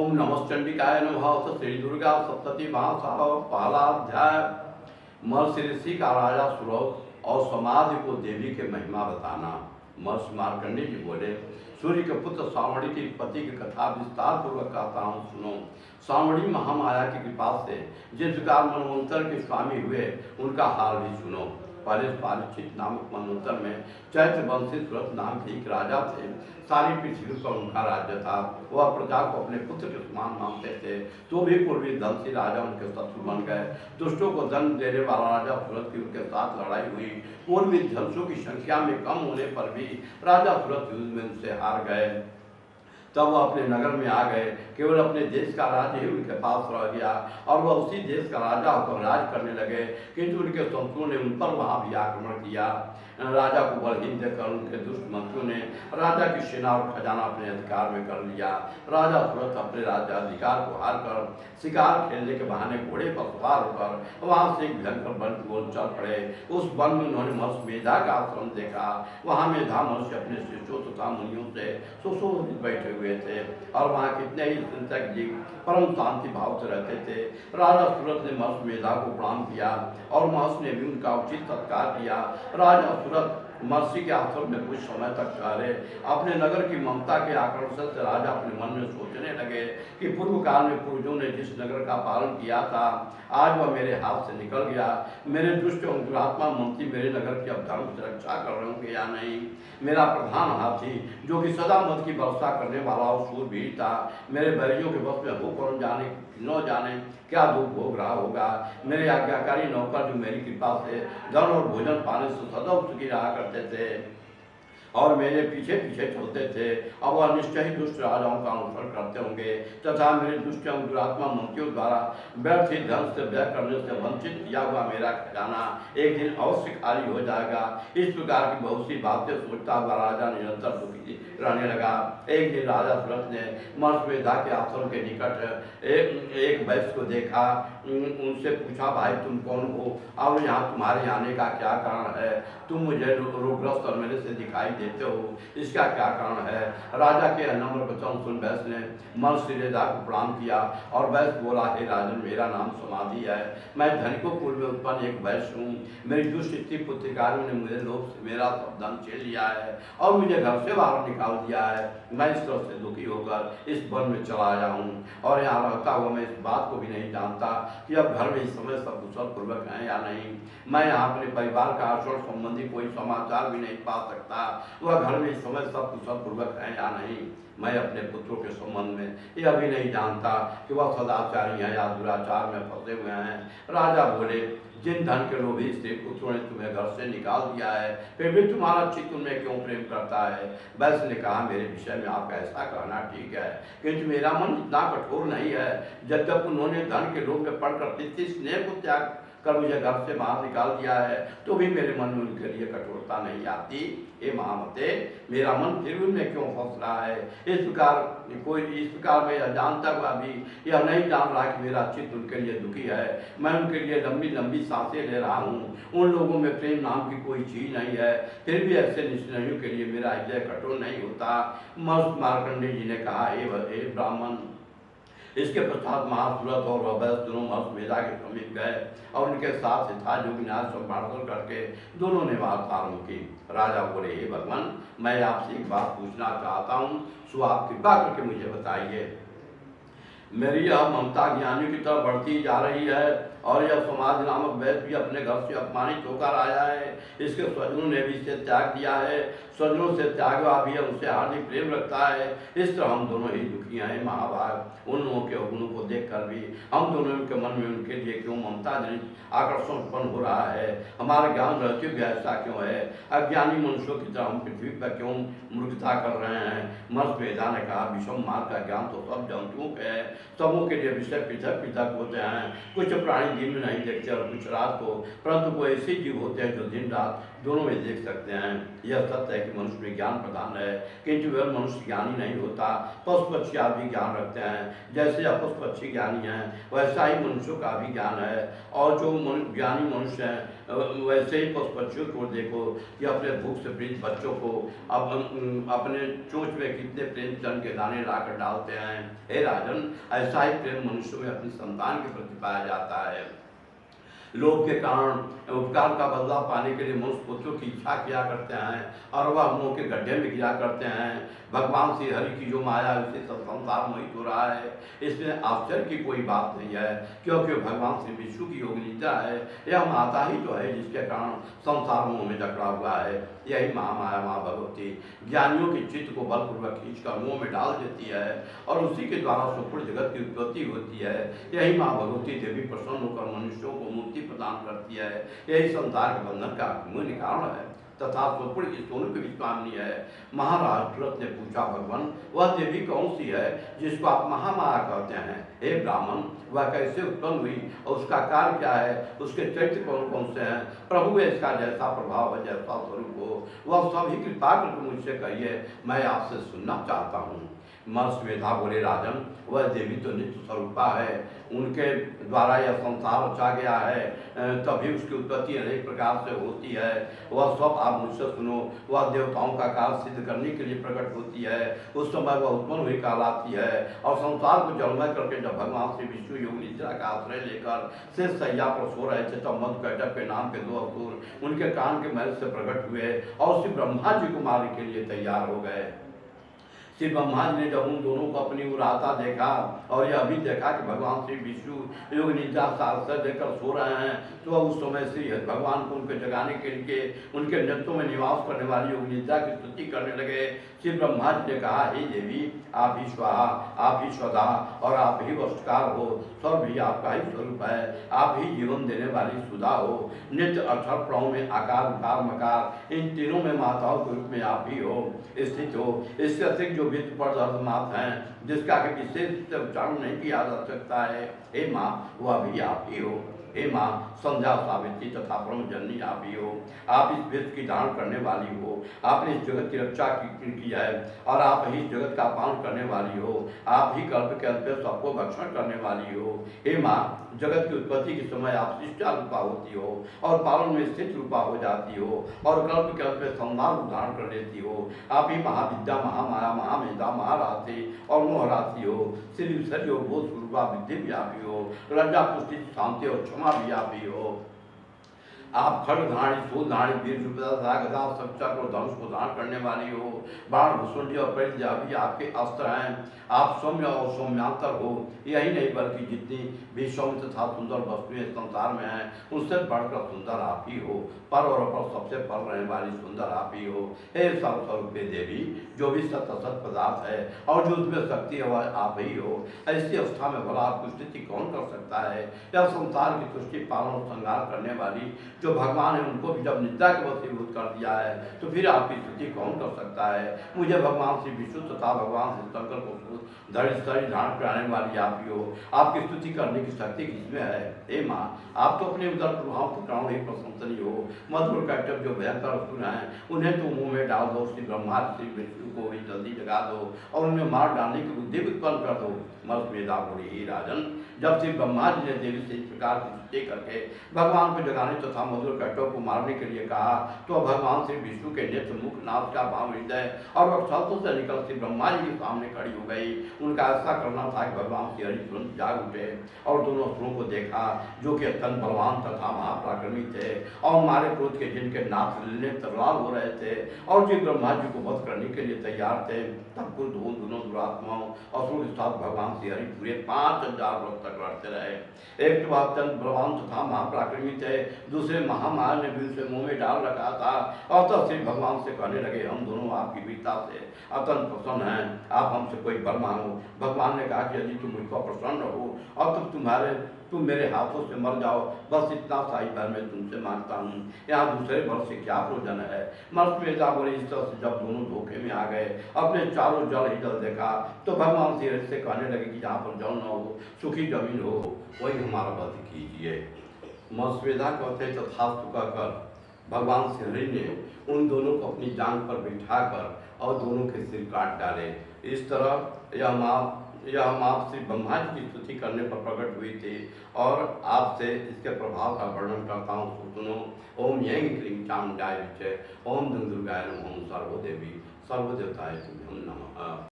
ओम नमश्चंडिकाय नमः। श्री दुर्गा सप्तति महासाव पहला अध्याय। महर्षि ऋषि का राजा सुरव और समाधि को देवी के महिमा बताना। महर्षि मार्कंडेय जी बोले, सूर्य के पुत्र सावणी की पति की कथा विस्तार पूर्वक कहता हूँ, सुनो। सावणी महामाया की कृपा से जिस प्रकार मनवंतर के स्वामी हुए, उनका हाल भी सुनो। पहले पारिचित नामक मनवंतर में चैत्र वंशी सुरथ नाम के एक राजा थे। सारी पृथ्वी पर उनका राज्य था। वह प्रजा को अपने पुत्र के समान मानते थे, तो भी पूर्वी धनसी राजा उनके शत्रु बन गए। दुष्टों को जन्म देने वाला राजा सूरत की उनके साथ लड़ाई हुई। पूर्वी धनुषों की संख्या में कम होने पर भी राजा सूरत युद्ध में उनसे हार गए। तब वह अपने नगर में आ गए। केवल अपने देश का राज्य ही उनके पास रह गया और वह उसी देश का राजा होकर राज करने लगे। किंतु उनके शत्रुओं ने उन पर वहाँ भी आक्रमण किया। राजा को बलहीन देखकर उनके दुष्ट मंत्रियों ने राजा की सेना और खजाना अपने अधिकार में कर लिया। राजा सूरत अपने राज्याधिकार को हार कर शिकार खेलने के बहाने घोड़े पर सवार होकर वहाँ से एक भयंकर वन की ओर चल पड़े। उस वन में उन्होंने महर्षि मेधा का आश्रम देखा। वहाँ मेधा महर्षि अपने शिष्यों तथा मुनियों से सुशोभित बैठे हुए थे और वहाँ कितने ही चिंतक जी परम शांति भाव से रहते थे। राजा सूरत ने महर्षि मेधा को प्रणाम किया और महर्षि ने भी उनका उचित सत्कार किया। राजा सूरत महर्षि के आश्रम में कुछ समय तक ठहरे। अपने नगर की ममता के आकर्षण से राजा अपने मन में सोचने लगे कि पूर्व काल में पूर्वजों ने जिस नगर का पालन किया था, आज वह मेरे हाथ से निकल गया। मेरे दुष्ट और दुरात्मा मंत्री मेरे नगर की अब धर्म से रक्षा कर रहे होंगे या नहीं। मेरा प्रधान हाथी, जो कि सदा मद की वर्षा करने वाला और शूरवीर था, मेरे बैरियों के वश में हो कौन जाने न जाने क्या दुख भोग रहा होगा। मेरे आज्ञाकारी नौकर, जो मेरी कृपा से धन और भोजन पाने से सदैव सुखी रहा करते थे और मेरे पीछे पीछे चलते थे, अब वह निश्चय ही दुष्ट राजाओं का अनुसरण करते होंगे तथा मेरे दुष्ट और दुरात्मा मंत्रियों द्वारा व्यर्थ ही धन से व्यय करने से वंचित किया हुआ मेरा खजाना एक दिन अवश्य खाली हो जाएगा। इस प्रकार की बहुत सी बातें सोचता हुआ राजा निरंतर दुखी रहने लगा। एक दिन राजा सूरत ने महर्षि मेधा के आश्रम के निकट एक वैश्य को देखा। उनसे पूछा, भाई तुम कौन हो और यहाँ तुम्हारे आने का क्या कारण है? तुम मुझे रोगग्रस्त और मेरे से दिखाई देते हो, इसका क्या कारण है? राजा के अनम्र वचन सुन वैश्य ने महर्षि मेधा को प्रणाम किया और वैश्य बोला, हे राजन, मेरा नाम समाधि है। मैं धनिकों कुल में उत्पन्न एक वैश्य हूँ। मेरी दुष्ट स्त्री पुत्रिकारियों ने मुझे लोभ से मेरा सब धन छीन लिया है और मुझे घर से बाहर निकाल दिया है। मैं इस तरह से दुखी होकर इस वन में चला आया हूँ और यहाँ रहता हुआ मैं इस बात को भी नहीं जानता कि अब घर में इस समय सब कुशल पूर्वक हैं या नहीं। मैं यहाँ अपने परिवार का आचरण संबंधी कोई समाचार भी नहीं पा सकता। वह घर में इस समय सब कुशल पूर्वक हैं या नहीं। मैं अपने पुत्रों के संबंध में यह भी नहीं जानता कि वह सदाचारी हैं या दुराचार में फंसे हुए हैं। राजा बोले, जिन धन के लोभी स्त्री पुत्रों ने तुम्हें घर से निकाल दिया है, फिर भी तुम्हारा चित्त उनमें क्यों प्रेम करता है? वैश्य ने कहा, मेरे विषय में आप ऐसा कहना ठीक है, किंतु मेरा मन इतना कठोर नहीं है। जब तक उन्होंने धन के लोभ में पड़कर पितृ स्नेह को त्याग कर मुझे घर से बाहर निकाल दिया है, तो भी मेरे मन में उनके लिए कठोरता नहीं आती। हे महामते, मेरा मन फिर उनमें क्यों फंस रहा है? इस प्रकार मैं यह जानता हुआ भी यह नहीं जान रहा कि मेरा चित्त उनके लिए दुखी है। मैं उनके लिए लंबी लंबी सांसें ले रहा हूँ। उन लोगों में प्रेम नाम की कोई चीज नहीं है, फिर भी ऐसे निष्ठियों के लिए मेरा हृदय कठोर नहीं होता। महर्षि मार्कंडेय जी ने कहा, हे ब्राह्मण। इसके पश्चात महासूरत और वैश्य दोनों महर्षि मेधा के समीप गए और उनके साथ यथायोग्य न्याय संभाषण करके दोनों ने वार्ता आरंभ की। राजा बोले, हे भगवान, मैं आपसे एक बात पूछना चाहता हूँ, सो आप कृपा करके मुझे बताइए। मेरी यह ममता ज्ञानी की तरफ बढ़ती जा रही है और यह समाज नामक वैश्य भी अपने घर से अपमानित होकर आया है। इसके स्वजनों ने भी इसे त्याग दिया है। स्वजनों से त्याग हुआ भी उनसे हार्दिक प्रेम रखता है। इस तरह हम दोनों ही दुखी हैं महाभाग। उन लोगों के अवगुणों को देखकर भी हम दोनों के मन में उनके लिए क्यों ममता जनित आकर्षण उत्पन्न हो रहा है? हमारे ज्ञान रहते हुए ऐसा क्यों है? अज्ञानी मनुष्यों की तरह हम पृथ्वी पर क्यों मूर्खता कर रहे हैं? महर्षि मेधा ने कहा, विषम मार्ग का ज्ञान तो सब जंतुओं के है, सबों के लिए विषय पृथक पृथक होते हैं। कुछ प्राणी दिन में नहीं देखते और कुछ रात को, परंतु वो ऐसे जीव होते हैं जो दिन रात दोनों में देख सकते हैं। यह सत्य है कि मनुष्य में ज्ञान प्रधान है, किंतु वह मनुष्य ज्ञानी नहीं होता। पशु पक्षी आदि भी ज्ञान रखते हैं। जैसे पशु पक्षी ज्ञानी हैं, वैसा ही मनुष्यों का भी ज्ञान है। और जो ज्ञानी मनुष्य हैं, वैसे ही पशु पक्षियों को देखो कि अपने भूख से पीड़ित बच्चों को अब अपने चोंच में कितने प्रेम चंद के दाने लाकर डालते हैं। हे राजन, ऐसा ही प्रेम मनुष्यों में अपनी संतान के प्रति पाया जाता है। लोभ के कारण उपकार का बदला पाने के लिए मनुष्य पुत्रों की इच्छा किया करते हैं और वह मुंह के गड्ढे में गिरा करते हैं। भगवान श्री हरि की जो माया है उससे सब संसार मोहित हो रहा है। इसमें आश्चर्य की कोई बात नहीं है, क्योंकि भगवान श्री विष्णु की योग नीता है। यह माता ही तो है जिसके कारण संसार मोह में जकड़ा हुआ है। यही महामाया माँ भगवती ज्ञानियों के चित्त को बलपूर्वक खींचकर मुंह में डाल देती है और उसी के द्वारा संपूर्ण जगत की उत्पत्ति होती है। यही माँ भगवती देवी प्रसन्न होकर मनुष्यों को मुक्ति प्रदान करती है। यही संसार के बंधन का मूल कारण है तथा स्वपूर्ण इस दोनों के विश्वामी है। महाराज तुरंत ने पूछा, भगवान वह देवी कौन सी है जिसको आप महामाया कहते हैं? हे ब्राह्मण, वह कैसे उत्पन्न हुई और उसका कार्य क्या है? उसके चरित्र कौन कौन से हैं? प्रभु इसका जैसा प्रभाव है, जैसा स्वरूप हो, वह सभी कृपा करके मुझसे कहिए, मैं आपसे सुनना चाहता हूँ। महर्षि मेधा बोले, राजन वह देवी तो नित्य स्वरूपा है, उनके द्वारा यह संसार रचा गया है, तभी उसकी उत्पत्ति अनेक प्रकार से होती है। वह सब आप मुझसे सुनो। वह देवताओं का कार्य सिद्ध करने के लिए प्रकट होती है। उस समय वह उत्पन्न हुई कहलाती है और संसार को जलमय करके जब भगवान श्री विष्णु योग निद्रा का आश्रय लेकर से सैया पर सो रहे थे, तब मधु कैटभ के नाम के 2 असुर उनके कान के महल से प्रकट हुए और श्री ब्रह्मा जी को मारने के लिए तैयार हो गए। श्री ब्रह्मा जी ने जब उन दोनों को अपनी ओर आता देखा और यह भी देखा कि भगवान श्री विष्णु योग निद्रा से आश्रय देकर सो रहे हैं, तो वह उस समय श्री भगवान को उनके जगाने के लिए उनके नेत्रों में निवास करने वाली योग निद्रा की स्तुति करने लगे। श्री ब्रह्मा जी ने कहा, हे देवी, आप ही स्वाहा, आप ही स्वधा और आप ही वस्तुकार हो। स्वर्ग भी आपका ही स्वरूप है। आप ही जीवन देने वाली सुधा हो। नित्य अक्षर प्रणव में आकार उकार मकार, इन तीनों में माताओं के रूप में आप ही हो स्थित हो। इससे अतिरिक्त जो वित्त पर धर्मात हैं, जिसका कि विशेष उच्चारण नहीं किया जा सकता है, हे माँ, वह भी आप ही हो। हे माँ, संध्या सावित्री तथा ब्रह्मजननी आप ही हो। आप इस विश्व की धारण करने वाली हो। आपने इस जगत की रक्षा की है और आप ही इस जगत का पालन करने वाली हो। आप ही कल्प के अंत में सबको भक्षण करने वाली हो। हे माँ, जगत की उत्पत्ति के समय आप शिष्टा रूपा होती हो और पालन में स्थित रूपा हो जाती हो और कल्प के अंत में संधान धारण कर लेती हो। आप ही महाविद्या, महामाया, महामेधा, महाराशि और मोहराशि हो। श्री सर हो, बोध स्वरूपा, विद्धि भी आप ही हो। लज्जा, पुष्टि, शांति और क्षमा भी आप ही हो। आप खड़धाणी, सूलधाणी, वीर गदा, चक्र और धनुष को धारण करने वाली हो। बाण, भुसुंडी और परिजा भी आपके अस्त्र हैं। आप सौम्य और सौम्यांतर हो। यही नहीं बल्कि जितनी भी सौम्य तथा सुंदर वस्तुएं संसार में हैं, उनसे बढ़कर सुंदर आप ही हो। पर और अपर सबसे पर रहने वाली सुंदर आप ही हो। हे सर्वस्वरूपे देवी, जो भी सत्य सत पदार्थ है और जो उसमें शक्ति है वह आप ही हो। ऐसी अवस्था में भला आपकी स्थिति कौन कर सकता है? यह संसार की सृष्टि, पालन और संहार करने वाली जो भगवान है, उनको भी जब निद्रा के वशीभूत कर दिया है, तो फिर आपकी स्तुति कौन कर सकता है? मुझे भगवान श्री विष्णु तथा भगवान श्री शंकर को धड़ी धारण कराने वाली आप ही हो। आपकी स्तुति करने की शक्ति किसमें है? हे माँ, आप तो अपने उदर प्रभाव के कारण ही प्रशंसनीय हो। मधुर कैटभ जो भयंकर असुर हैं, उन्हें तो मुंह में डाल दो। श्री ब्रह्मा श्री विष्णु को भी जल्दी जगा दो और उन्हें मार डालने की बुद्धि उत्पन्न कर दो। मत मेधा बोली, ही राजन, जब श्री ब्रह्मा जी ने देवी से इस प्रकार की स्तुति करके भगवान को जगाने तथा मधुर कैटभ को मारने के लिए कहा, तो भगवान श्री विष्णु के नेत्र, मुख, नाक का भाव, हृदय और वक्षस्थल से निकल श्री ब्रह्मा जी के सामने खड़ी हो गई। उनका ऐसा करना था कि भगवान श्री हरि तुरंत जाग उठे और दोनों असुरों को देखा, जो कि अत्यंत बलवान तथा महापराक्रमी थे और हमारे क्रोध के जिनके नाक तरलाल हो रहे थे और जो ब्रह्मा जी को वध करने के लिए तैयार थे। तब कुल दोनों दुरात्माओं असुर के साथ भगवान श्री हरि पूरे 5000 वर्ष तक लड़ते रहे। एक तो अत्यंत बलवान तथा महापराक्रमी थे, दूसरे महामाया ने भी उसे मुंह में डाल रखा था और तब श्री भगवान से कहने लगे, हम दोनों आपकी वीरता से अत्यंत प्रसन्न हैं। आप हमसे कोई वर वर मांगो। भगवान ने कहा कि यदि तुम मुझ पर प्रसन्न हो और तुम मेरे हाथों से मर जाओ, बस इतना सा ही वर मैं तुमसे मांगता हूँ, यहाँ दूसरे वर से क्या प्रयोजन है। मर्त्यवेदा बोले इस तरह से जब दोनों धोखे में आ गए, अपने चारों जल ही जल देखा, तो भगवान श्री हरि से कहने लगे कि जहाँ पर जल न हो, सूखी जमीन हो, वही हमारा वध कीजिए। मर्त्यवेदा कहते तथास्तु कहकर भगवान श्री हरि ने उन दोनों को अपनी जांग पर बिठाकर और दोनों के सिर काट डाले। इस तरह यह हम आप श्री ब्रह्मा जी की स्तुति करने पर प्रकट हुई थी और आपसे इसके प्रभाव का वर्णन करता हूँ, सुनो। ओम यंग क्लीं चामुंडाय विचे, ओम दुर्गाय नमः, ओम सर्वदेवी सर्वदेवताय तुभ्यं नमः।